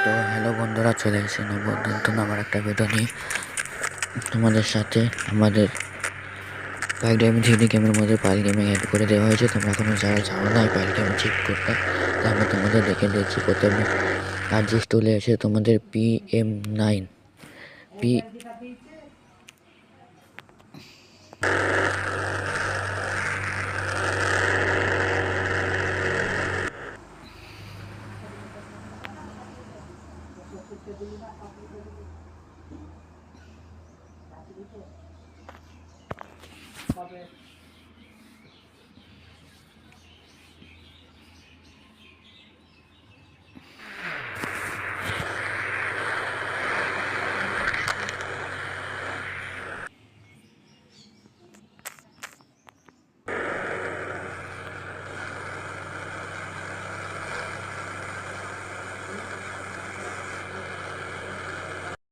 তো হ্যালো বন্ধুরা, চলে এসেছি নতুন আমার একটা ভিডিও নিয়ে তোমাদের সাথে। আমাদের পাইক ডায়মন্ড থ্রিডি গেমের মধ্যে পাইল গেমিং অ্যাড করে দেওয়া হয়েছে। তোমরা এখনো যারা জানো না এই পাইল গেমিং চেক করতে, তা আমি তোমাদের দেখে দিচ্ছি। প্রথমে আরজি স্টুলে এসে তোমাদের PM9 পি